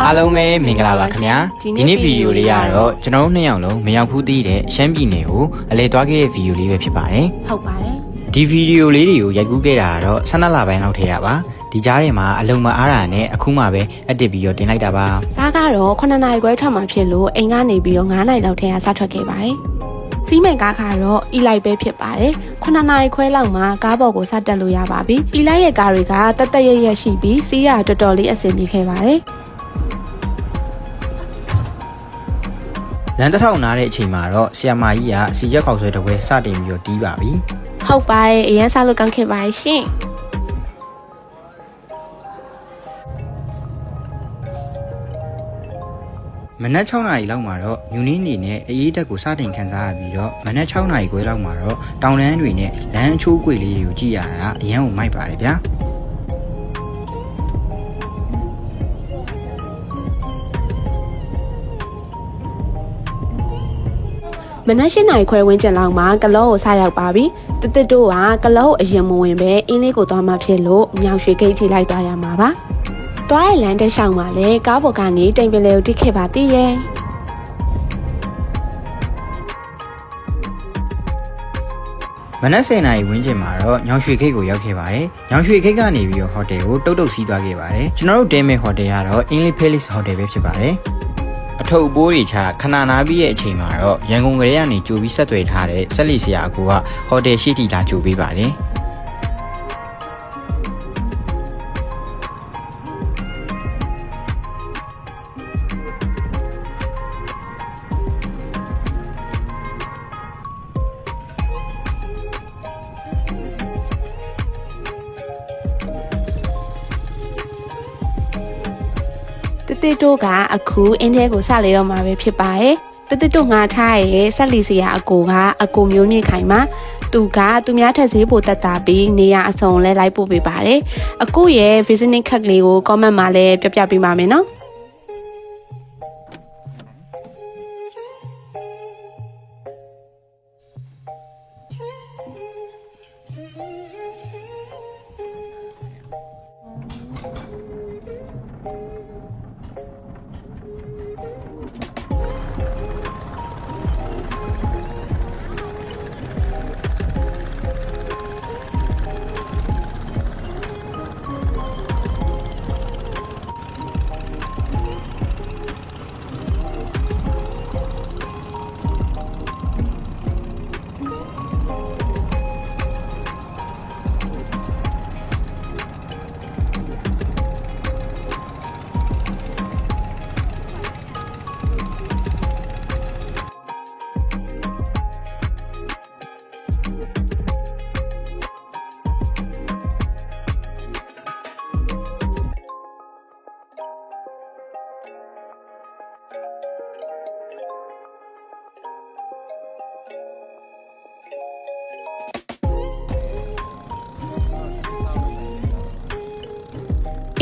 အားလုံးပဲမင်္ဂလာပါခင်ဗျာဒီနေ့ဗီဒီယိုလေးကတော့ကျွန်တော်တို့နှစ်ယောက်လုံးမရောက်ဘူးသေးတဲ့ရှမ်းပြည်နယ်ကိုအလဲသွားခဲ့တဲ့ဗီဒီယိုလေးပဲဖြစ်ပါတယ်ဟုတ်ပါတယ်ဒီဗီဒီယိုလေးတွေကိုရိုက်ကူးခဲ့တာကတော့12လပိုင်းလောက်ထဲရပါဒီကြားထဲမှာအလုံးမအားတာနဲ့အခုမှပဲအတစ်ပြီးတော့တင်လိုက်တာပါဒါကတော့9နာရီခွဲထွက်မှဖြစ်လို့အိမ်ကနေပြီးတော့9နာရီလောက်ထဲကစထွက်ခဲ့ပါတယ်စီးမဲ့ကားကတော့အီလိုက်ပဲဖြစ်ပါတယ်9နာရီခွဲလောက်မှာကားပေါ်ကိုစတက်လို့ရပါပြီအီလိုက်ရဲ့ကားတွေကတက်တက်ရရရှိပြီးစီးရတော်တော်လေးအဆင်ပြေခဲ့ပါတယ်လမ်းတစ်ထောင်နားတဲ့အချိန်မှာတော့ဆီယမာကြီးကစီရက်ခေါက်ဆွဲတပွဲစတင်ပြီးတော့တီးပါပြီဟုတ်ပါတယ်အရင်စားလို့ကောင်းခဲ့ပါရှင်မနက်6နာရီလောက်မှာတော့မြူနင်းနေနဲ့အေးတက်ကိုစတင်ခန်းစားရပြီးတော့မနက်6နာရီခွဲလောက်မှာတော့တောင်တန်းတွေနဲ့လမ်းအချိုးကွေလေးတွေကိုကြည့်ရတာအရန်ကိုမိုက်ပါတယ်ဗျာမနက်၈နာရီခွဲဝန်းကျင်လောက်မှာကလော့ကိုစရောက်ပါပြီတစ်တစ်တို့ကကလော့ကိုအရင်မဝင်ပဲအင်းလေးကိုသွားမှဖြစ်လို့ညောင်ရွှေဂိတ်ထိလိုက်သွားရမှာပါသွားရလမ်းတက်လျှောက်မှာလဲကားပေါ်ကနေတိမ်ပင်လေးကိုတိခဲ့ပါသေးရဲ့မနက်10နာရီဝန်းကျင်မှာတော့ညောင်ရွှေခိတ်ကိုရောက်ခဲ့ပါတယ်။ညောင်ရွှေခိတ်ကနေပြီးတော့ဟိုတယ်ကိုတုတ်စီးသွားခဲ့ပါတယ်။ကျွန်တော်တို့တဲမဲ့ဟိုတယ်ကတော့ English Palace Hotel ပဲဖြစ်ပါတယ်။အထုပ်ပိုးတွေချခဏနာပြီးရဲ့အချိန်မှာတော့ရန်ကုန်ကလေးကနေကြိုပြီးဆက်သွယ်ထားတဲ့ဆက်လီဆရာအကူကဟိုတယ်ရှိတီလာကြိုပေးပါတယ်။တစ်တစ်တို့ကအခုအင်းထဲကိုစလေတော့မှာပဲဖြစ်ပါရဲ့တစ်တစ်တို့ငါထားရဲ့ဆက်လီစရာအကိုမျိုးမြင့်ခိုင်မှာသူကသူများထက်ဈေးပိုတက်တာပြီးနေရအစုံလဲလိုက်ပို့ပေးပါတယ်အကိုရဲ့ visiting card လေးကို comment မှာလဲပြပေးပါမယ်နော်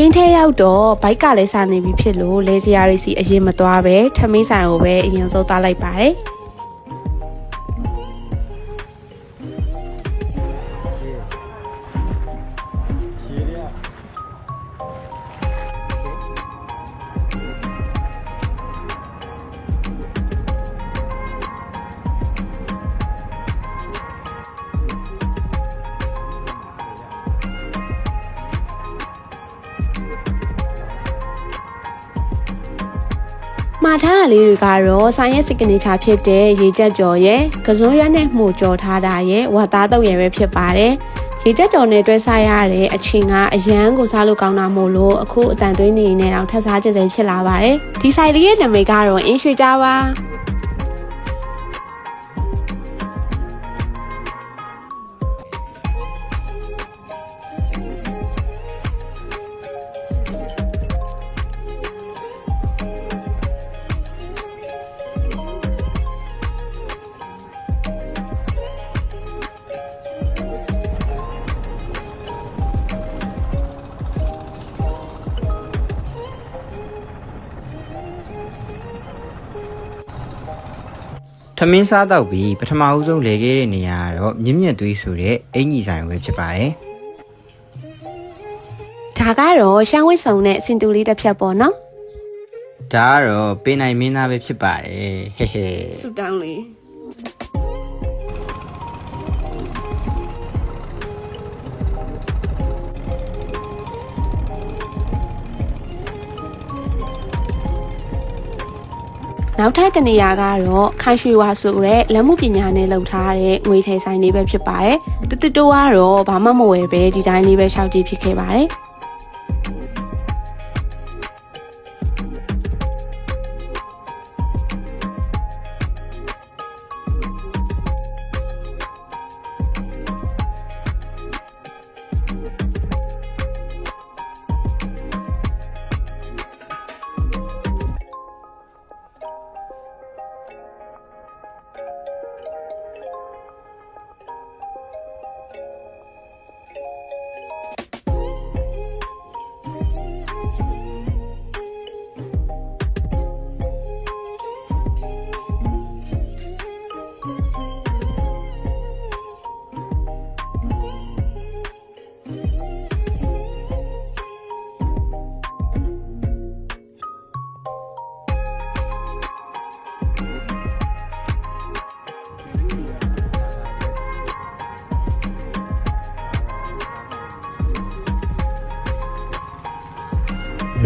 အင်းထဲရောက်တော့ဘိုက်ကလည်းစနေပြီဖြစ်လို့လဲစရာတွေစီအရင်မသွားပဲထမင်းဆိုင်ကိုပဲအရင်ဆုံးသွားလိုက်ပါတယ်မာထားလေးတွေကတော့ဆိုင်ရဲ့ signature ဖြစ်တဲ့ရေကြက်ကြော်ရဲ့ကစွန်းရွက်နဲ့မှုကြော်ထားတာရဲ့ဝါသားတုပ်ရဲ့ပဲဖြစ်ပါတယ်ရေကြက်ကြော်နဲ့တွဲစားရတဲ့အချင်းကအရန်ကိုစားလို့ကောင်းတာမို့လို့အခုအတန်သွင်းနေနေတော့ထပ်စားကြစိမ်ဖြစ်လာပါတယ်ဒီဆိုင်လေးရဲ့နာမည်ကတော့အင်းရွှေကြပါထမင်းစားတော့ပြီးပထမဦးဆုံးလဲခဲ့တဲ့နေရာကတော့မြင့်မြတ်သွေးဆိုတဲ့အင်ကြီးဆိုင်ပဲဖြစ်ပါတယ်ဒါကတော့ရှမ်းဝစ်စုံနဲ့စင်တူလေးတစ်ဖြတ်ပေါ့နော် ဒါကတော့ပေးနိုင်မင်းသားပဲဖြစ်ပါတယ်ဟဲ့ဟဲ့ ဆူတောင်းလေနောက်ထပ်တနေရာကတော့ခိုင်ရွှေဝါဆိုတဲ့လက်မှုပညာနဲ့လုပ်ထားတဲ့ငွေထည်ဆိုင်လေးပဲဖြစ်ပါတယ်။တတတိုးကတော့ဘာမှမဝယ်ပဲဒီတိုင်းလေးပဲရှောက်ကြည့်ဖြစ်ခဲ့ပါတယ်။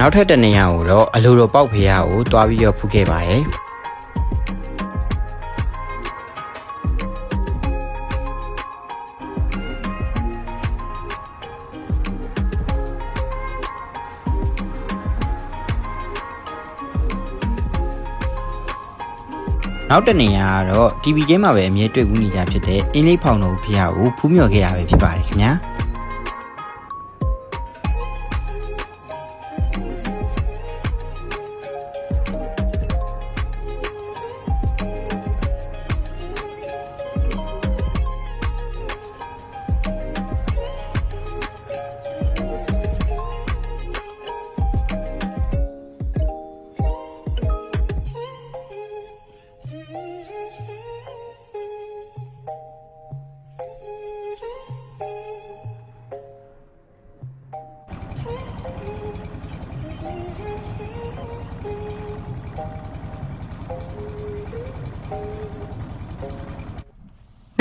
နောက်ထပ်တနေရာကိုတော့အလိုတော်ပေါက်ဖေးရကိုတွားပြီးတော့ဖူးခဲ့ပါတယ်နောက်တနေရာကတော့ TV ကျင်းမှာပဲအမြဲတွေ့ကူးနေကြဖြစ်တဲ့အင်းလေးဖောင်တော်ဖေးရကိုဖူးမြော်ခဲ့ရပဲဖြစ်ပါတယ်ခင်ဗျာ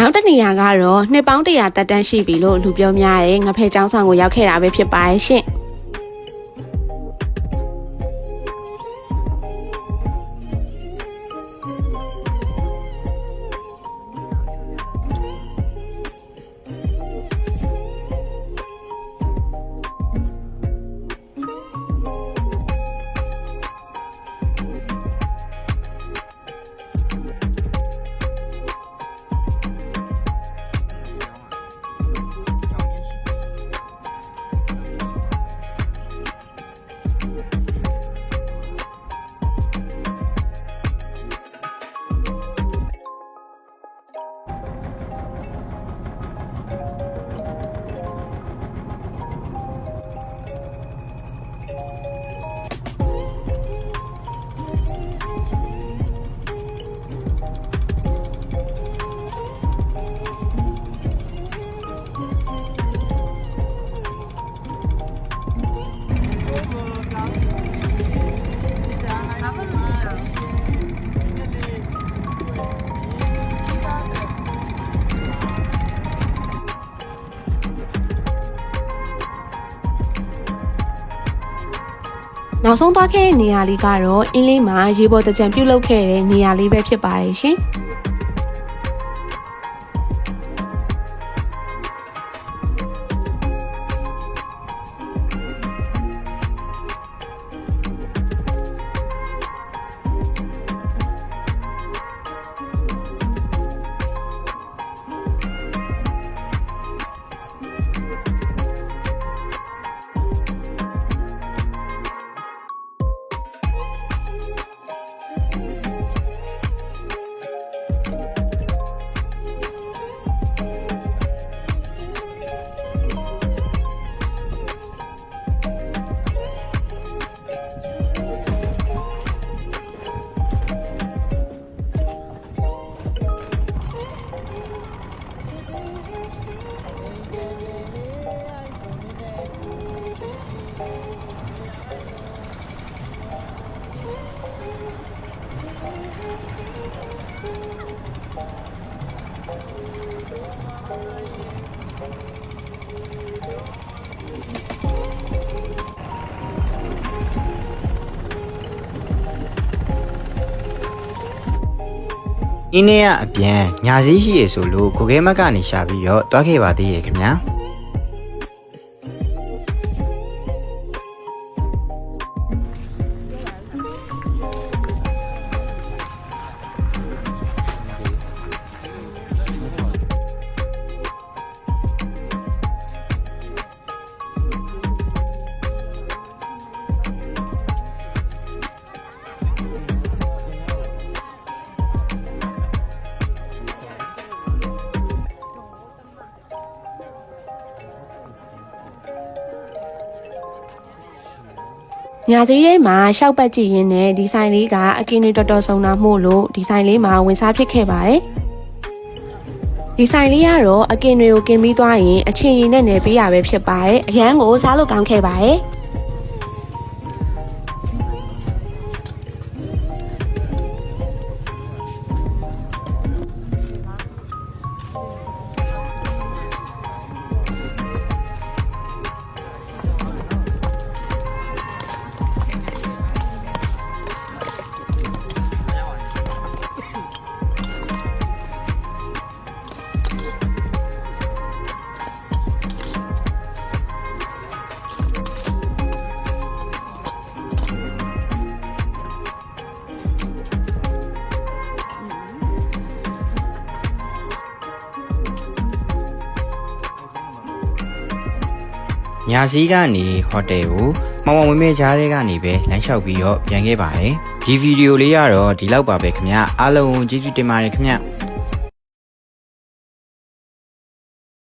နောက်တစ်နေရာကတော့နှစ်ပေါင်း100တက်တန်းရှိပြီလို့လူပြောများတဲ့ငဖဲကျောင်းဆောင်ကိုရောက်ခဲ့တာပဲဖြစ်ပါရဲ့ရှင်နောက်ဆုံးသွားခဲ့တဲ့နေရာလေးကတော့အင်းလေးမှာရေပေါ်တကြံပြုတ်လုခဲ့တဲ့နေရာလေးပဲဖြစ်ပါတယ်ရှင် အင်းနဲ့ကအပြန်ညာစည်းရှိရဆိုလို့ကိုခဲမက်ကနေရှာပြီးတော့တွားခဲ့ပါသေးရဲ့ခင်ဗျာညာစည်းရဲမှာရှောက်ပတ်ကြည့်ရင်းနဲ့ဒီဆိုင်လေးကအကင်းလေးတော်တော်ဆုံးတာမို့လို့ဒီဆိုင်လေးမှာဝင်စားဖြစ်ခဲ့ပါတယ်ဒီဆိုင်လေးကတော့အကင်းတွေကိုกินပြီးသွားရင်အချင်းရည်နဲ့နယ်ပေးရပဲဖြစ်ပါတယ်အရန်ကိုစားလို့ကောင်းခဲ့ပါတယ်ညာစည်းကနေဟိုတယ်ကိုမောင်မောင်မမဲကြားထဲကနေပဲလမ်းလျှောက်ပြီးတော့ပြန်ခဲ့ပါတယ်ဒီဗီဒီယိုလေးကတော့ဒီလောက်ပါပဲခင်ဗျာအားလုံးကျေးဇူးတင်ပါတယ်ခင်ဗျာ